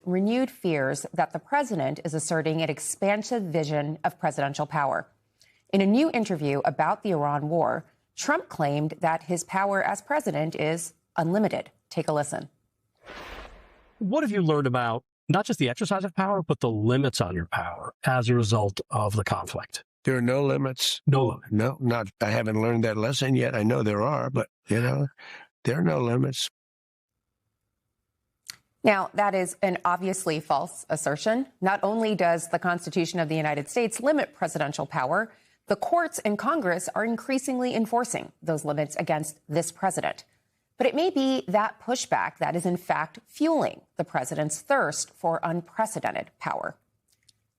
renewed fears that the president is asserting an expansive vision of presidential power. In a new interview about the Iran war, Trump claimed that his power as president is unlimited. Take a listen. What have you learned about not just the exercise of power, but the limits on your power as a result of the conflict? There are no limits. No limit. No, not. I haven't learned that lesson yet. I know there are, but, there are no limits. Now, that is an obviously false assertion. Not only does the Constitution of the United States limit presidential power, the courts and Congress are increasingly enforcing those limits against this president. But it may be that pushback that is, in fact, fueling the president's thirst for unprecedented power.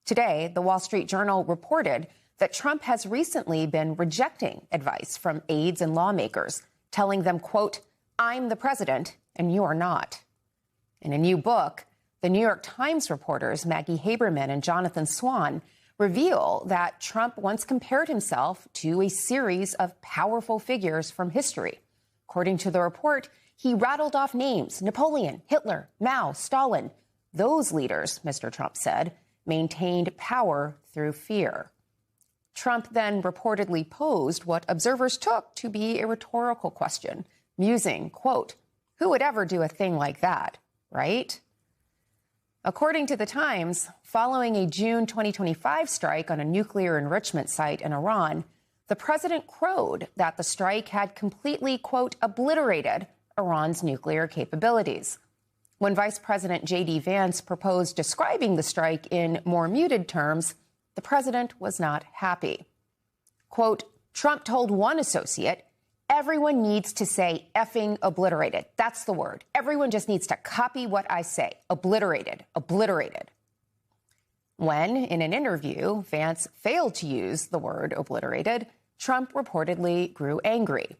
Today, the Wall Street Journal reported that Trump has recently been rejecting advice from aides and lawmakers, telling them, quote, "I'm the president and you are not." In a new book, the New York Times reporters Maggie Haberman and Jonathan Swan reveal that Trump once compared himself to a series of powerful figures from history. According to the report, he rattled off names: Napoleon, Hitler, Mao, Stalin. Those leaders, Mr. Trump said, maintained power through fear. Trump then reportedly posed what observers took to be a rhetorical question, musing, quote, "Who would ever do a thing like that, right?" According to the Times, following a June 2025 strike on a nuclear enrichment site in Iran, the president crowed that the strike had completely, quote, "obliterated" Iran's nuclear capabilities. When Vice President J.D. Vance proposed describing the strike in more muted terms, the president was not happy. Quote, Trump told one associate, "Everyone needs to say effing obliterated. That's the word. Everyone just needs to copy what I say. Obliterated, obliterated." When, in an interview, Vance failed to use the word obliterated, Trump reportedly grew angry.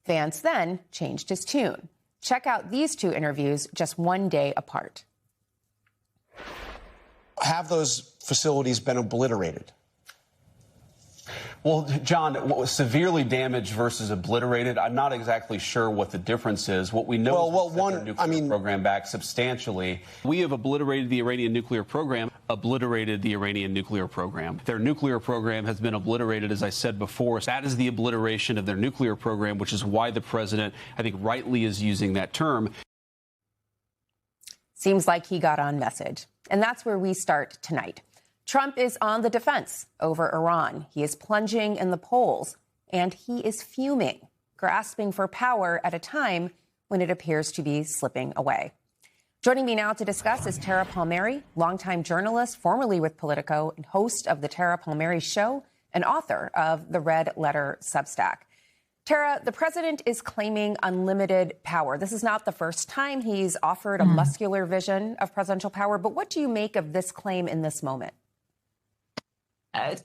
Vance then changed his tune. Check out these two interviews just one day apart. Have those facilities been obliterated? Well, John, severely damaged versus obliterated, I'm not exactly sure what the difference is. What we know is that their nuclear program back substantially. We have obliterated the Iranian nuclear program, obliterated the Iranian nuclear program. Their nuclear program has been obliterated, as I said before. That is the obliteration of their nuclear program, which is why the president, I think, rightly is using that term. Seems like he got on message. And that's where we start tonight. Trump is on the defense over Iran. He is plunging in the polls, and he is fuming, grasping for power at a time when it appears to be slipping away. Joining me now to discuss is Tara Palmieri, longtime journalist, formerly with Politico, and host of the Tara Palmieri Show, and author of the Red Letter Substack. Tara, the president is claiming unlimited power. This is not the first time he's offered a muscular vision of presidential power, but what do you make of this claim in this moment?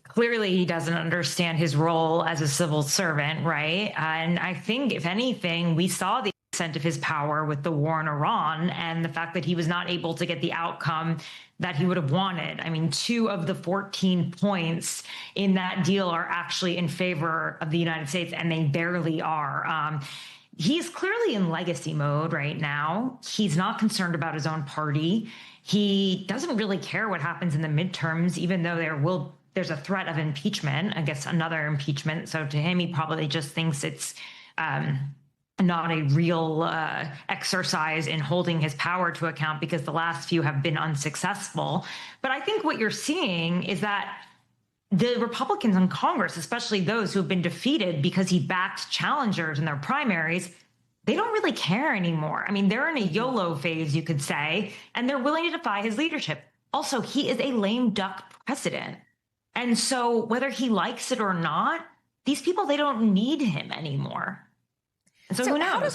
Clearly, he doesn't understand his role as a civil servant, right? And I think, if anything, we saw the extent of his power with the war in Iran and the fact that he was not able to get the outcome that he would have wanted. I mean, 2 of the 14 points in that deal are actually in favor of the United States, and they barely are. He's clearly in legacy mode right now. He's not concerned about his own party. He doesn't really care what happens in the midterms, even though there's a threat of impeachment, I guess another impeachment. So to him, he probably just thinks it's not a real exercise in holding his power to account because the last few have been unsuccessful. But I think what you're seeing is that the Republicans in Congress, especially those who have been defeated because he backed challengers in their primaries, they don't really care anymore. I mean, they're in a YOLO phase, you could say, and they're willing to defy his leadership. Also, he is a lame duck president. And so whether he likes it or not, these people, they don't need him anymore. And so who knows?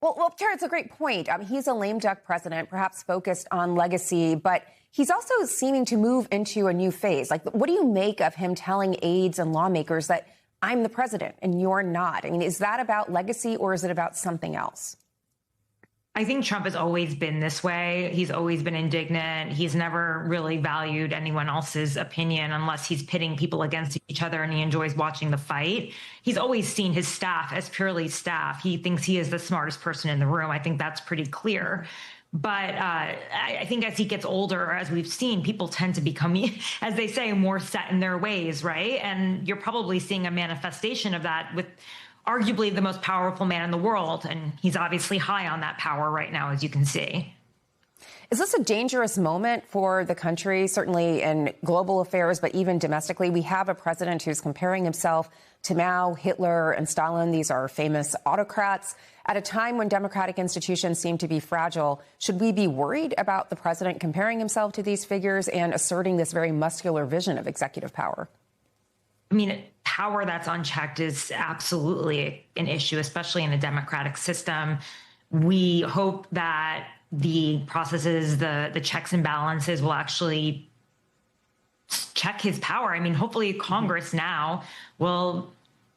Well, Tara, it's a great point. He's a lame duck president, perhaps focused on legacy, but he's also seeming to move into a new phase. Like, what do you make of him telling aides and lawmakers that I'm the president and you're not? I mean, is that about legacy or is it about something else? I think Trump has always been this way. He's always been indignant. He's never really valued anyone else's opinion unless he's pitting people against each other and he enjoys watching the fight. He's always seen his staff as purely staff. He thinks he is the smartest person in the room. I think that's pretty clear. But I think as he gets older, as we've seen, people tend to become, as they say, more set in their ways, right? And you're probably seeing a manifestation of that with arguably the most powerful man in the world. And he's obviously high on that power right now, as you can see. Is this a dangerous moment for the country, certainly in global affairs, but even domestically? We have a president who's comparing himself to Mao, Hitler, and Stalin. These are famous autocrats. At a time when democratic institutions seem to be fragile, should we be worried about the president comparing himself to these figures and asserting this very muscular vision of executive power? I mean, power that's unchecked is absolutely an issue, especially in a democratic system. We hope that the processes, the checks and balances will actually check his power. I mean, hopefully Congress now will,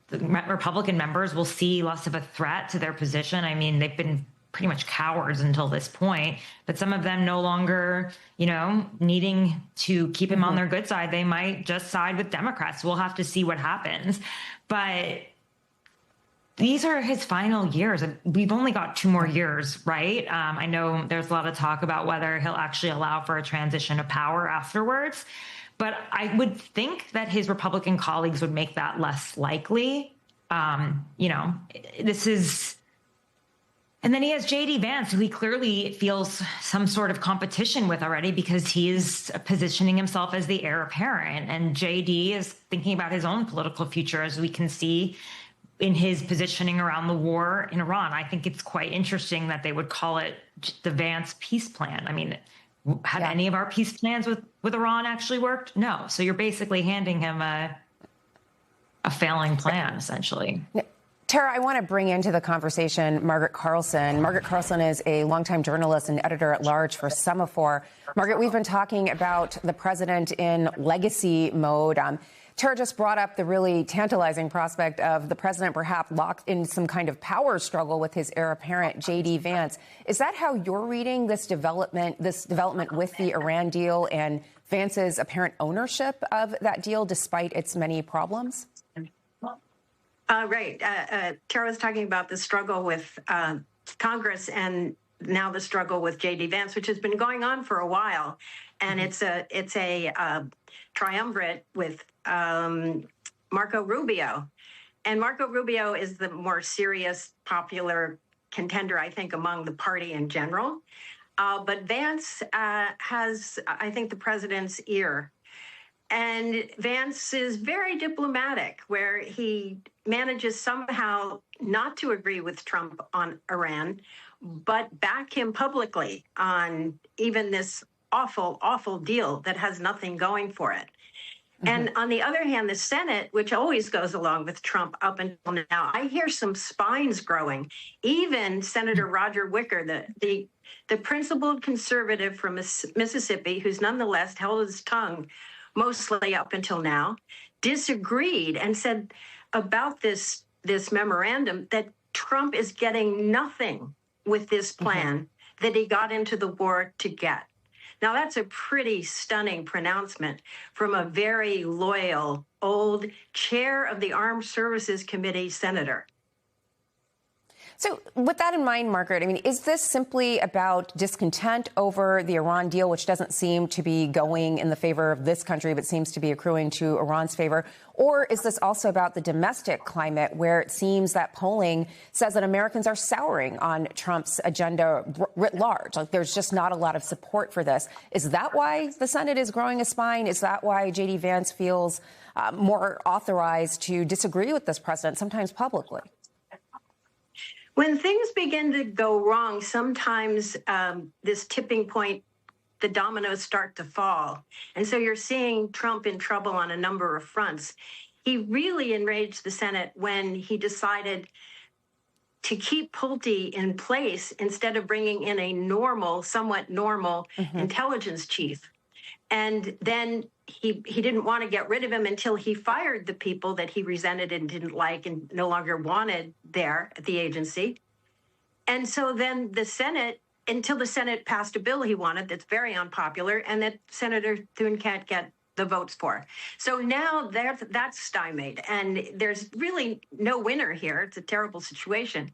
the Republican members will see less of a threat to their position. I mean, they've been pretty much cowards until this point, but some of them no longer, needing to keep him on their good side. They might just side with Democrats. We'll have to see what happens. But these are his final years. We've only got 2 more years, right? I know there's a lot of talk about whether he'll actually allow for a transition of power afterwards. But I would think that his Republican colleagues would make that less likely. This is... And then he has J.D. Vance, who he clearly feels some sort of competition with already because he is positioning himself as the heir apparent. And J.D. is thinking about his own political future, as we can see in his positioning around the war in Iran. I think it's quite interesting that they would call it the Vance peace plan. I mean, have any of our peace plans with Iran actually worked? No. So you're basically handing him a failing plan, essentially. Tara, I want to bring into the conversation Margaret Carlson. Margaret Carlson is a longtime journalist and editor-at-large for Semaphore. Margaret, we've been talking about the president in legacy mode. Tara just brought up the really tantalizing prospect of the president perhaps locked in some kind of power struggle with his heir apparent, J.D. Vance. Is that how you're reading this development with the Iran deal and Vance's apparent ownership of that deal despite its many problems? Right. Tara was talking about the struggle with Congress and now the struggle with J.D. Vance, which has been going on for a while. And it's a triumvirate with Marco Rubio. And Marco Rubio is the more serious, popular contender, I think, among the party in general. But Vance has, I think, the president's ear. And Vance is very diplomatic, where he manages somehow not to agree with Trump on Iran, but back him publicly on even this awful, awful deal that has nothing going for it. And on the other hand, the Senate, which always goes along with Trump up until now, I hear some spines growing. Even Senator Roger Wicker, the principled conservative from Mississippi, who's nonetheless held his tongue mostly up until now, disagreed and said about this memorandum that Trump is getting nothing with this plan that he got into the war to get. Now, that's a pretty stunning pronouncement from a very loyal, old chair of the Armed Services Committee senator. So with that in mind, Margaret, I mean, is this simply about discontent over the Iran deal, which doesn't seem to be going in the favor of this country, but seems to be accruing to Iran's favor? Or is this also about the domestic climate, where it seems that polling says that Americans are souring on Trump's agenda writ large? Like, there's just not a lot of support for this. Is that why the Senate is growing a spine? Is that why J.D. Vance feels more authorized to disagree with this president, sometimes publicly? When things begin to go wrong, sometimes this tipping point, the dominoes start to fall. And so you're seeing Trump in trouble on a number of fronts. He really enraged the Senate when he decided to keep Pulte in place instead of bringing in a somewhat normal intelligence chief. And then he didn't want to get rid of him until he fired the people that he resented and didn't like and no longer wanted there at the agency. And so then the Senate, until the Senate passed a bill he wanted that's very unpopular and that Senator Thune can't get the votes for. So now that's stymied, and there's really no winner here. It's a terrible situation.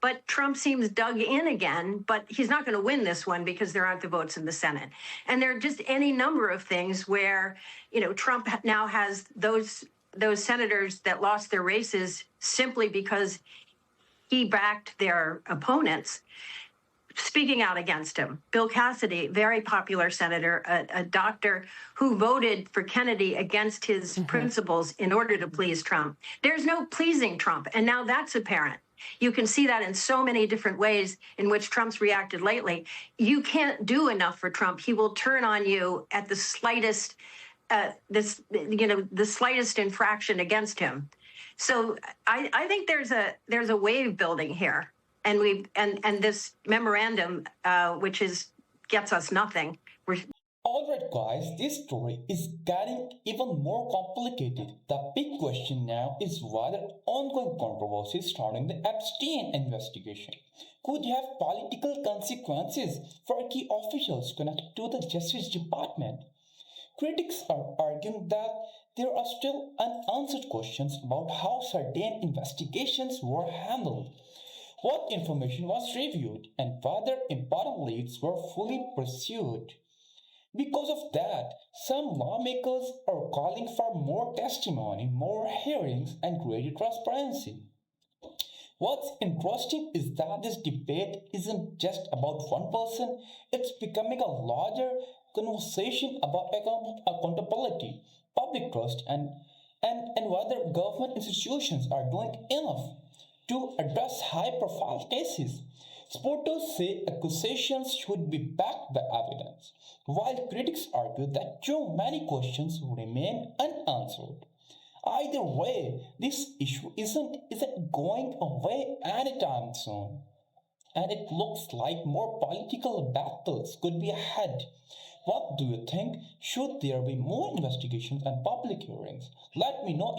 But Trump seems dug in again, but he's not going to win this one because there aren't the votes in the Senate. And there are just any number of things where, Trump now has those senators that lost their races simply because he backed their opponents speaking out against him. Bill Cassidy, very popular senator, a doctor who voted for Kennedy against his principles in order to please Trump. There's no pleasing Trump, and now that's apparent. You can see that in so many different ways in which Trump's reacted lately. You can't do enough for Trump. He will turn on you at the slightest, the slightest infraction against him. So I think there's a wave building here. And this memorandum, which gets us nothing. Alright guys, this story is getting even more complicated. The big question now is whether ongoing controversy surrounding the Epstein investigation could have political consequences for key officials connected to the Justice Department. Critics are arguing that there are still unanswered questions about how certain investigations were handled, what information was reviewed, and whether important leads were fully pursued. Because of that, some lawmakers are calling for more testimony, more hearings, and greater transparency. What's interesting is that this debate isn't just about one person, it's becoming a larger conversation about accountability, public trust, and whether government institutions are doing enough to address high-profile cases. Supporters say accusations should be backed by evidence, while critics argue that too many questions remain unanswered. Either way, this issue isn't going away anytime soon, and it looks like more political battles could be ahead. What do you think? Should there be more investigations and public hearings? Let me know in